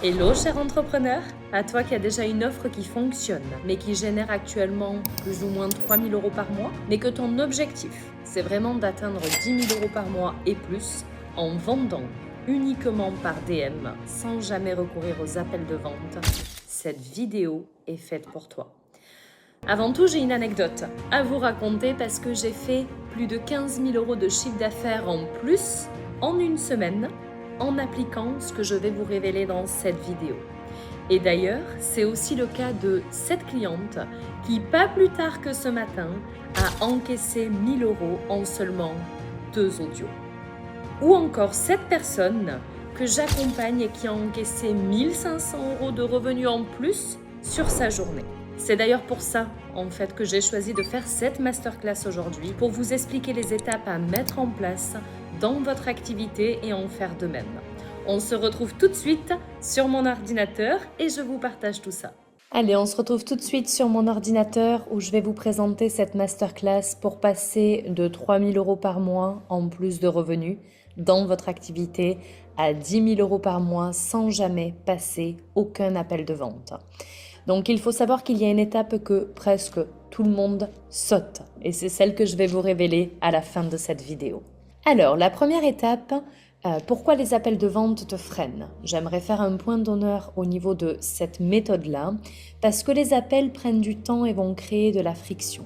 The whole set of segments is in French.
Hello cher entrepreneur, à toi qui as déjà une offre qui fonctionne, mais qui génère actuellement plus ou moins 3 000 € par mois, mais que ton objectif, c'est vraiment d'atteindre 10 000 € par mois et plus en vendant uniquement par DM, sans jamais recourir aux appels de vente, cette vidéo est faite pour toi. Avant tout, j'ai une anecdote à vous raconter parce que j'ai fait plus de 15 000 € de chiffre d'affaires en plus en une semaine en appliquant ce que je vais vous révéler dans cette vidéo. Et d'ailleurs, c'est aussi le cas de cette cliente qui, pas plus tard que ce matin, a encaissé 1 000 € en seulement 2 audios. Ou encore cette personne que j'accompagne et qui a encaissé 1 500 € de revenus en plus sur sa journée. C'est d'ailleurs pour ça, en fait, que j'ai choisi de faire cette masterclass aujourd'hui pour vous expliquer les étapes à mettre en place dans votre activité et en faire de même. On se retrouve tout de suite sur mon ordinateur et je vous partage tout ça. Allez, on se retrouve tout de suite sur mon ordinateur où je vais vous présenter cette masterclass pour passer de 3 000 € par mois en plus de revenus dans votre activité à 10 000 € par mois sans jamais passer aucun appel de vente. Donc il faut savoir qu'il y a une étape que presque tout le monde saute et c'est celle que je vais vous révéler à la fin de cette vidéo. Alors la première étape, pourquoi les appels de vente te freinent? J'aimerais faire un point d'honneur au niveau de cette méthode-là parce que les appels prennent du temps et vont créer de la friction.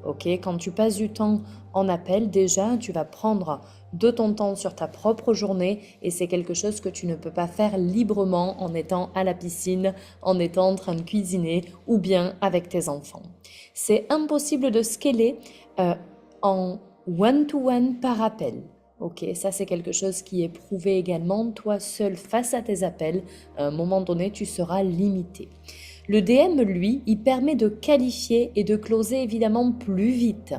Ok, quand tu passes du temps en appel, déjà, tu vas prendre de ton temps sur ta propre journée et c'est quelque chose que tu ne peux pas faire librement en étant à la piscine, en étant en train de cuisiner ou bien avec tes enfants. C'est impossible de scaler en one-to-one par appel. Ok, ça c'est quelque chose qui est prouvé également. Toi seul face à tes appels, à un moment donné, tu seras limité. Le DM, lui, il permet de qualifier et de closer évidemment plus vite.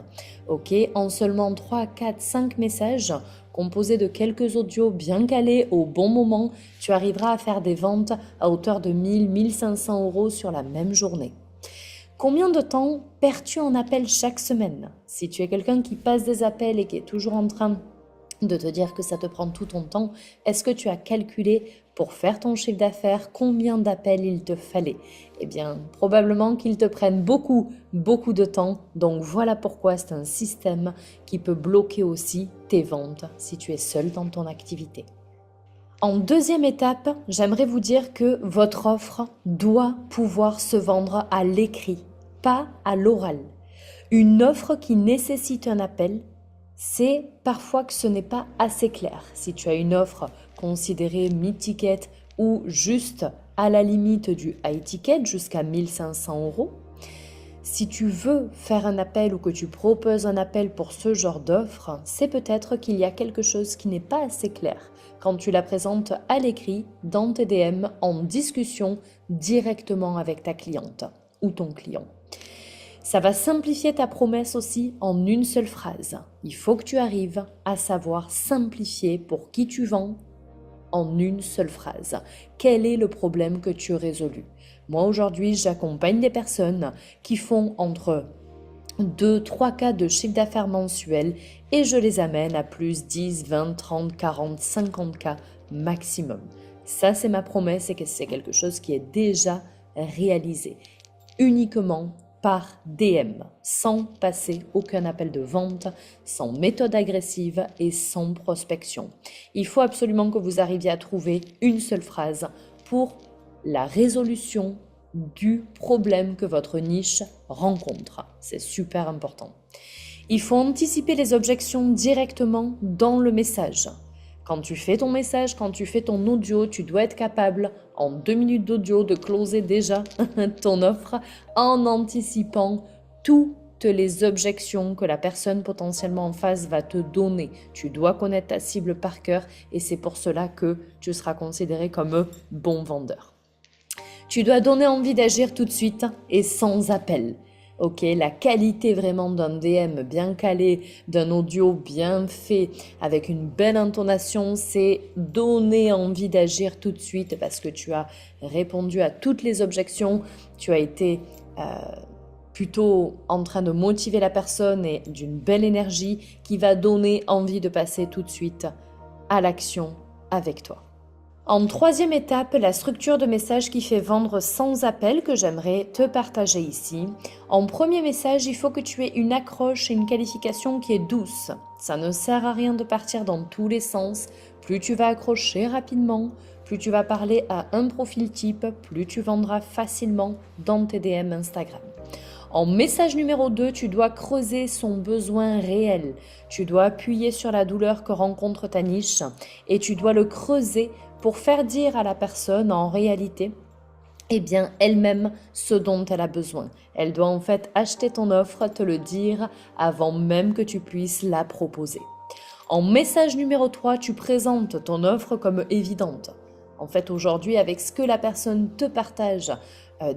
Ok, en seulement 3, 4, 5 messages composés de quelques audios bien calés au bon moment, tu arriveras à faire des ventes à hauteur de 1 000, 1 500 € sur la même journée. Combien de temps perds-tu en appel chaque semaine? Si tu es quelqu'un qui passe des appels et qui est toujours en train de te dire que ça te prend tout ton temps, est-ce que tu as calculé pour faire ton chiffre d'affaires combien d'appels il te fallait? Eh bien, probablement qu'ils te prennent beaucoup de temps. Donc voilà pourquoi c'est un système qui peut bloquer aussi tes ventes si tu es seul dans ton activité. En deuxième étape, j'aimerais vous dire que votre offre doit pouvoir se vendre à l'écrit, pas à l'oral. Une offre qui nécessite un appel, c'est parfois que ce n'est pas assez clair. Si tu as une offre considérée mid-ticket ou juste à la limite du high ticket jusqu'à 1 500 €, si tu veux faire un appel ou que tu proposes un appel pour ce genre d'offre, c'est peut-être qu'il y a quelque chose qui n'est pas assez clair quand tu la présentes à l'écrit dans tes DM en discussion directement avec ta cliente ou ton client. Ça va simplifier ta promesse aussi en une seule phrase. Il faut que tu arrives à savoir simplifier pour qui tu vends en une seule phrase. Quel est le problème que tu as résolu? Moi aujourd'hui, j'accompagne des personnes qui font entre 2, 3 cas de chiffre d'affaires mensuel et je les amène à plus 10, 20, 30, 40, 50 cas maximum. Ça, c'est ma promesse et que c'est quelque chose qui est déjà réalisé. Uniquement par DM, sans passer aucun appel de vente, sans méthode agressive et sans prospection. Il faut absolument que vous arriviez à trouver une seule phrase pour la résolution du problème que votre niche rencontre. C'est super important. Il faut anticiper les objections directement dans le message. Quand tu fais ton message, quand tu fais ton audio, tu dois être capable, en 2 minutes d'audio, de closer déjà ton offre en anticipant toutes les objections que la personne potentiellement en face va te donner. Tu dois connaître ta cible par cœur et c'est pour cela que tu seras considéré comme un bon vendeur. Tu dois donner envie d'agir tout de suite et sans appel. Ok, la qualité vraiment d'un DM bien calé, d'un audio bien fait, avec une belle intonation, c'est donner envie d'agir tout de suite parce que tu as répondu à toutes les objections, tu as été plutôt en train de motiver la personne et d'une belle énergie qui va donner envie de passer tout de suite à l'action avec toi. En troisième étape, la structure de message qui fait vendre sans appel que j'aimerais te partager ici. En premier message, il faut que tu aies une accroche et une qualification qui est douce. Ça ne sert à rien de partir dans tous les sens. Plus tu vas accrocher rapidement, plus tu vas parler à un profil type, plus tu vendras facilement dans tes DM Instagram. En message numéro 2, tu dois creuser son besoin réel. Tu dois appuyer sur la douleur que rencontre ta niche et tu dois le creuser pour faire dire à la personne en réalité, elle-même ce dont elle a besoin. Elle doit en fait acheter ton offre, te le dire avant même que tu puisses la proposer. En message numéro 3, tu présentes ton offre comme évidente. En fait, aujourd'hui, avec ce que la personne te partage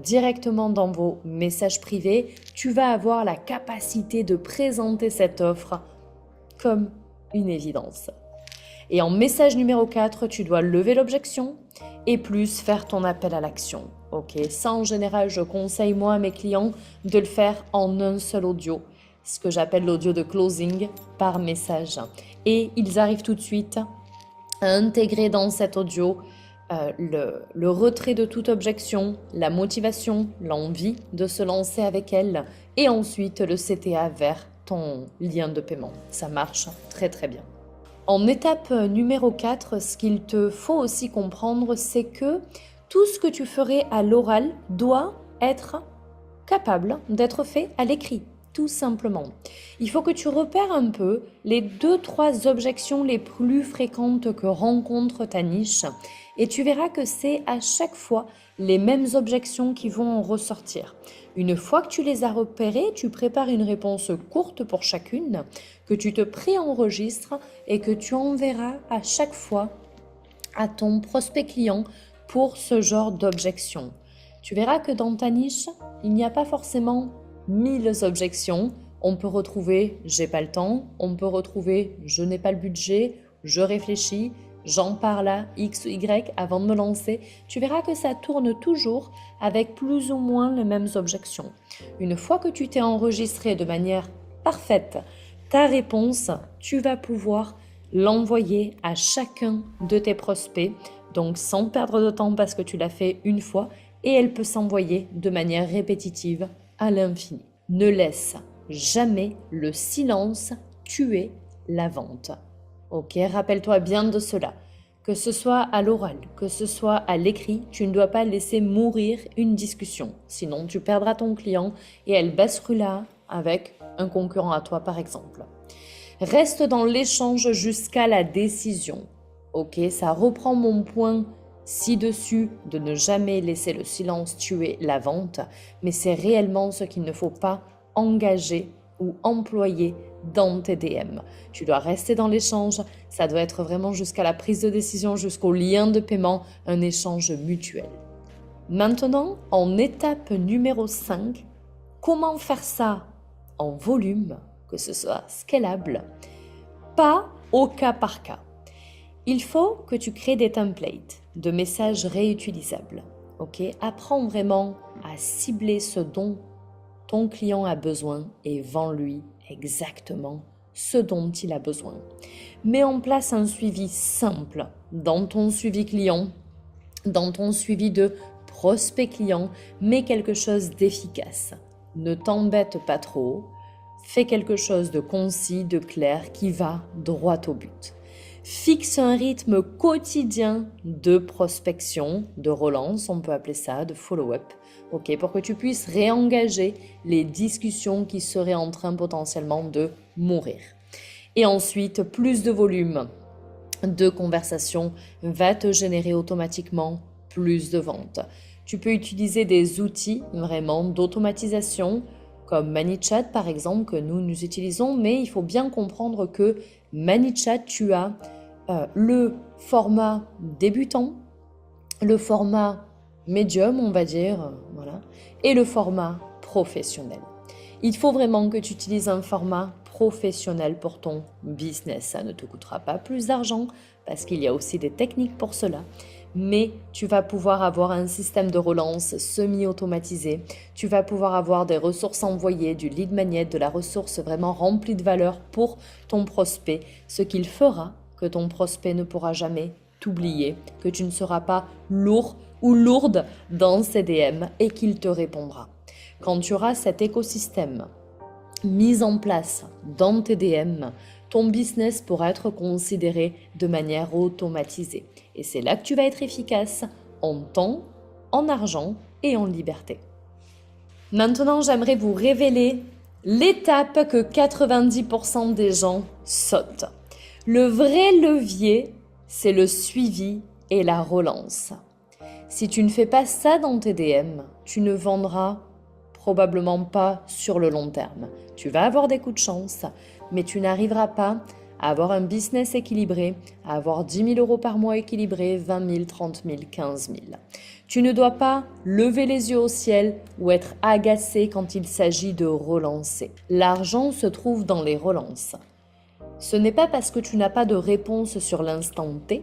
directement dans vos messages privés, tu vas avoir la capacité de présenter cette offre comme une évidence. Et en message numéro 4, tu dois lever l'objection et plus faire ton appel à l'action. Ok, ça en général, je conseille moi à mes clients de le faire en un seul audio, ce que j'appelle l'audio de closing par message. Et ils arrivent tout de suite à intégrer dans cet audio le retrait de toute objection, la motivation, l'envie de se lancer avec elle et ensuite le CTA vers ton lien de paiement. Ça marche très très bien. En étape numéro 4, ce qu'il te faut aussi comprendre, c'est que tout ce que tu ferais à l'oral doit être capable d'être fait à l'écrit, tout simplement. Il faut que tu repères un peu les 2-3 objections les plus fréquentes que rencontre ta niche et tu verras que c'est à chaque fois les mêmes objections qui vont en ressortir. Une fois que tu les as repérées, tu prépares une réponse courte pour chacune, que tu te préenregistres et que tu enverras à chaque fois à ton prospect client pour ce genre d'objections. Tu verras que dans ta niche, il n'y a pas forcément 1000 objections. On peut retrouver « j'ai pas le temps », on peut retrouver « je n'ai pas le budget »,« je réfléchis », j'en parle à X ou Y avant de me lancer, tu verras que ça tourne toujours avec plus ou moins les mêmes objections. Une fois que tu t'es enregistré de manière parfaite ta réponse, tu vas pouvoir l'envoyer à chacun de tes prospects, donc sans perdre de temps parce que tu l'as fait une fois et elle peut s'envoyer de manière répétitive à l'infini. Ne laisse jamais le silence tuer la vente. Ok, rappelle-toi bien de cela. Que ce soit à l'oral, que ce soit à l'écrit, tu ne dois pas laisser mourir une discussion. Sinon, tu perdras ton client et elle basculera avec un concurrent à toi, par exemple. Reste dans l'échange jusqu'à la décision. Ok, ça reprend mon point ci-dessus de ne jamais laisser le silence tuer la vente, mais c'est réellement ce qu'il ne faut pas engager ou employer dans tes DM. Tu dois rester dans l'échange, ça doit être vraiment jusqu'à la prise de décision, jusqu'au lien de paiement, un échange mutuel. Maintenant, en étape numéro 5, comment faire ça en volume, que ce soit scalable, pas au cas par cas. Il faut que tu crées des templates de messages réutilisables. Ok, apprends vraiment à cibler ce dont ton client a besoin et vends-lui exactement ce dont il a besoin. Mets en place un suivi simple dans ton suivi client, dans ton suivi de prospect client, mets quelque chose d'efficace. Ne t'embête pas trop, fais quelque chose de concis, de clair, qui va droit au but. Fixe un rythme quotidien de prospection, de relance, on peut appeler ça, de follow-up, ok, pour que tu puisses réengager les discussions qui seraient en train potentiellement de mourir. Et ensuite, plus de volume de conversation va te générer automatiquement plus de ventes. Tu peux utiliser des outils vraiment d'automatisation comme ManyChat par exemple que nous utilisons, mais il faut bien comprendre que ManyChat, tu as le format débutant, le format médium, on va dire, voilà, et le format professionnel. Il faut vraiment que tu utilises un format professionnel pour ton business. Ça ne te coûtera pas plus d'argent parce qu'il y a aussi des techniques pour cela. Mais tu vas pouvoir avoir un système de relance semi-automatisé. Tu vas pouvoir avoir des ressources envoyées, du lead magnet, de la ressource vraiment remplie de valeur pour ton prospect, ce qu'il fera que ton prospect ne pourra jamais t'oublier, que tu ne seras pas lourd ou lourde dans ses DM et qu'il te répondra. Quand tu auras cet écosystème mis en place dans tes DM, ton business pourra être considéré de manière automatisée. Et c'est là que tu vas être efficace en temps, en argent et en liberté. Maintenant, j'aimerais vous révéler l'étape que 90% des gens sautent. Le vrai levier, c'est le suivi et la relance. Si tu ne fais pas ça dans tes DM, tu ne vendras probablement pas sur le long terme. Tu vas avoir des coups de chance, mais tu n'arriveras pas à avoir un business équilibré, à avoir 10 000 € par mois équilibré, 20 000, 30 000, 15 000. Tu ne dois pas lever les yeux au ciel ou être agacé quand il s'agit de relancer. L'argent se trouve dans les relances. Ce n'est pas parce que tu n'as pas de réponse sur l'instant T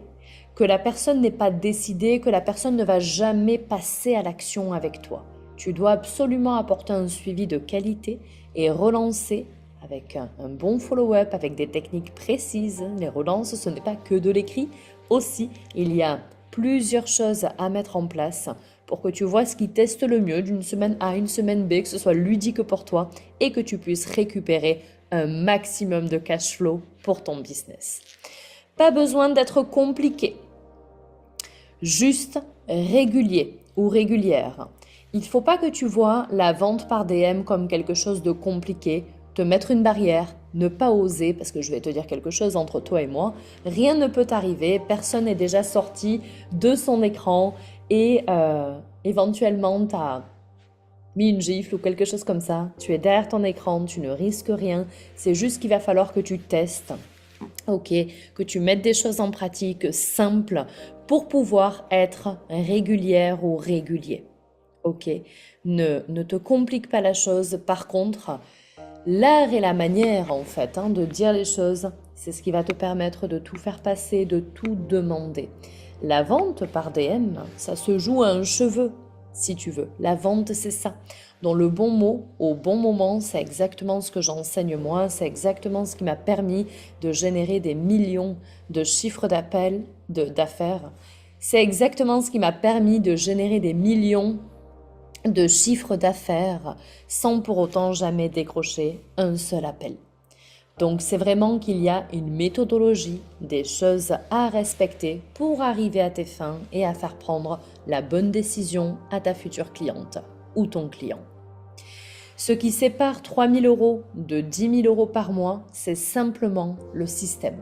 que la personne n'est pas décidée, que la personne ne va jamais passer à l'action avec toi. Tu dois absolument apporter un suivi de qualité et relancer avec un bon follow-up, avec des techniques précises. Les relances, ce n'est pas que de l'écrit. Aussi, il y a plusieurs choses à mettre en place pour que tu vois ce qui teste le mieux d'une semaine A à une semaine B, que ce soit ludique pour toi et que tu puisses récupérer un maximum de cash flow pour ton business. Pas besoin d'être compliqué, juste régulier ou régulière. Il ne faut pas que tu vois la vente par DM comme quelque chose de compliqué, te mettre une barrière, ne pas oser, parce que je vais te dire quelque chose entre toi et moi, rien ne peut t'arriver, personne n'est déjà sorti de son écran et éventuellement tu as mis une gifle ou quelque chose comme ça, tu es derrière ton écran, tu ne risques rien, c'est juste qu'il va falloir que tu testes, que tu mettes des choses en pratique simples pour pouvoir être régulière ou régulier. Ne te complique pas la chose. Par contre, l'art et la manière en fait de dire les choses, c'est ce qui va te permettre de tout faire passer, de tout demander. La vente par DM, ça se joue à un cheveu, si tu veux. La vente, c'est ça. Dans le bon mot, au bon moment, c'est exactement ce que j'enseigne moi, c'est exactement ce qui m'a permis de générer des millions de chiffres d'affaires. C'est exactement ce qui m'a permis de générer des millions de chiffres d'affaires sans pour autant jamais décrocher un seul appel. Donc c'est vraiment qu'il y a une méthodologie, des choses à respecter pour arriver à tes fins et à faire prendre la bonne décision à ta future cliente ou ton client. Ce qui sépare 3 000 € de 10 000 € par mois, c'est simplement le système.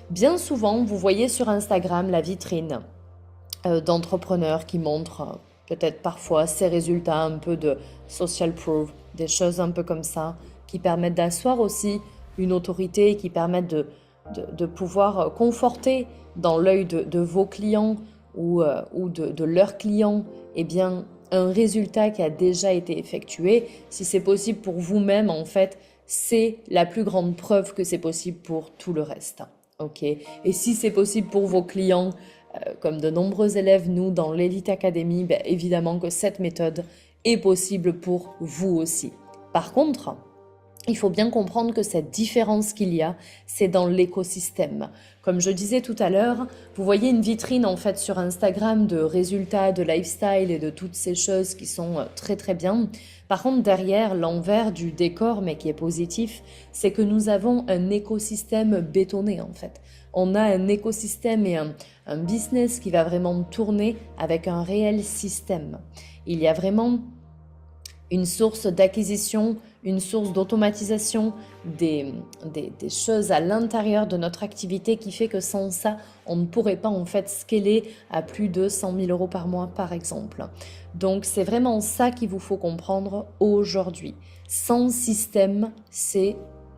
Bien souvent, vous voyez sur Instagram la vitrine d'entrepreneurs qui montrent peut-être parfois ces résultats un peu de social proof, des choses un peu comme ça, qui permettent d'asseoir aussi une autorité, qui permettent de pouvoir conforter dans l'œil de vos clients ou de leurs clients, un résultat qui a déjà été effectué. Si c'est possible pour vous-même, en fait, c'est la plus grande preuve que c'est possible pour tout le reste. Et si c'est possible pour vos clients, comme de nombreux élèves, nous, dans l'Elite Academy, évidemment que cette méthode est possible pour vous aussi. Par contre, il faut bien comprendre que cette différence qu'il y a, c'est dans l'écosystème. Comme je disais tout à l'heure, vous voyez une vitrine en fait sur Instagram de résultats, de lifestyle et de toutes ces choses qui sont très très bien. Par contre, derrière, l'envers du décor, mais qui est positif, c'est que nous avons un écosystème bétonné en fait. On a un écosystème et un business qui va vraiment tourner avec un réel système. Il y a vraiment une source d'acquisition, une source d'automatisation, des choses à l'intérieur de notre activité qui fait que sans ça, on ne pourrait pas en fait scaler à plus de 100 000 € par mois par exemple. Donc c'est vraiment ça qu'il vous faut comprendre aujourd'hui. Sans système,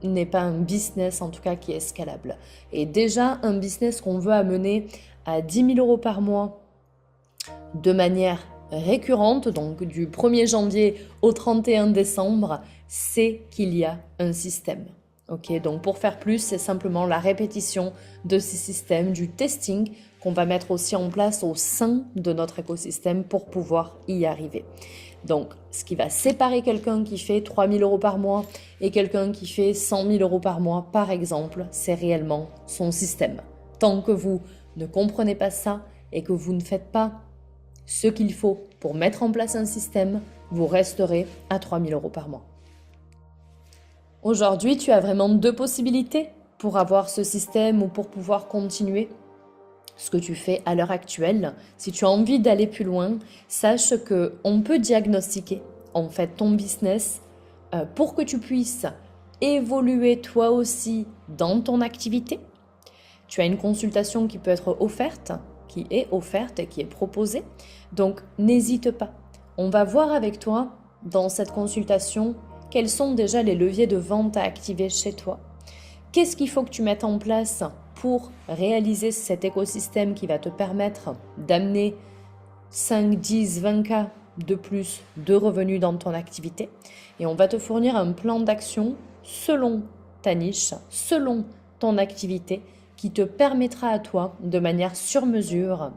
n'est pas un business en tout cas qui est scalable. Et déjà un business qu'on veut amener à 10 000 € par mois de manière récurrente, donc du 1er janvier au 31 décembre, c'est qu'il y a un système. Donc pour faire plus, c'est simplement la répétition de ces systèmes, du testing qu'on va mettre aussi en place au sein de notre écosystème pour pouvoir y arriver. Donc, ce qui va séparer quelqu'un qui fait 3 000 € par mois et quelqu'un qui fait 100 000 € par mois, par exemple, c'est réellement son système. Tant que vous ne comprenez pas ça et que vous ne faites pas ce qu'il faut pour mettre en place un système, vous resterez à 3 000 € par mois. Aujourd'hui, tu as vraiment deux possibilités pour avoir ce système ou pour pouvoir continuer ce que tu fais à l'heure actuelle. Si tu as envie d'aller plus loin, sache qu'on peut diagnostiquer en fait ton business pour que tu puisses évoluer toi aussi dans ton activité. Tu as une consultation qui peut être offerte, qui est offerte et qui est proposée. Donc n'hésite pas. On va voir avec toi dans cette consultation quels sont déjà les leviers de vente à activer chez toi. Qu'est-ce qu'il faut que tu mettes en place pour réaliser cet écosystème qui va te permettre d'amener 5, 10, 20 K de plus de revenus dans ton activité. Et on va te fournir un plan d'action selon ta niche, selon ton activité, qui te permettra à toi, de manière sur mesure,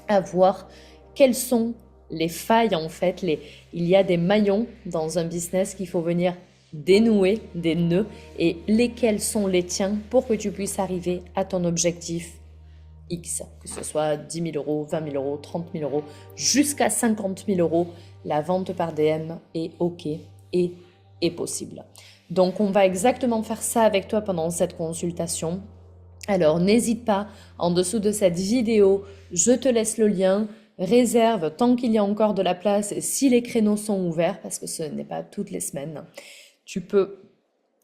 à voir quelles sont les failles en fait. Il y a des maillons dans un business qu'il faut venir dénouer, des nœuds, et lesquels sont les tiens pour que tu puisses arriver à ton objectif X, que ce soit 10 000 €, 20 000 €, 30 000 €, jusqu'à 50 000 €, la vente par DM est OK et est possible. Donc on va exactement faire ça avec toi pendant cette consultation. Alors n'hésite pas, en dessous de cette vidéo, je te laisse le lien, réserve tant qu'il y a encore de la place, si les créneaux sont ouverts, parce que ce n'est pas toutes les semaines. Tu peux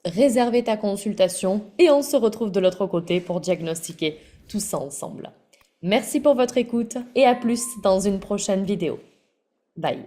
réserver ta consultation et on se retrouve de l'autre côté pour diagnostiquer tout ça ensemble. Merci pour votre écoute et à plus dans une prochaine vidéo. Bye.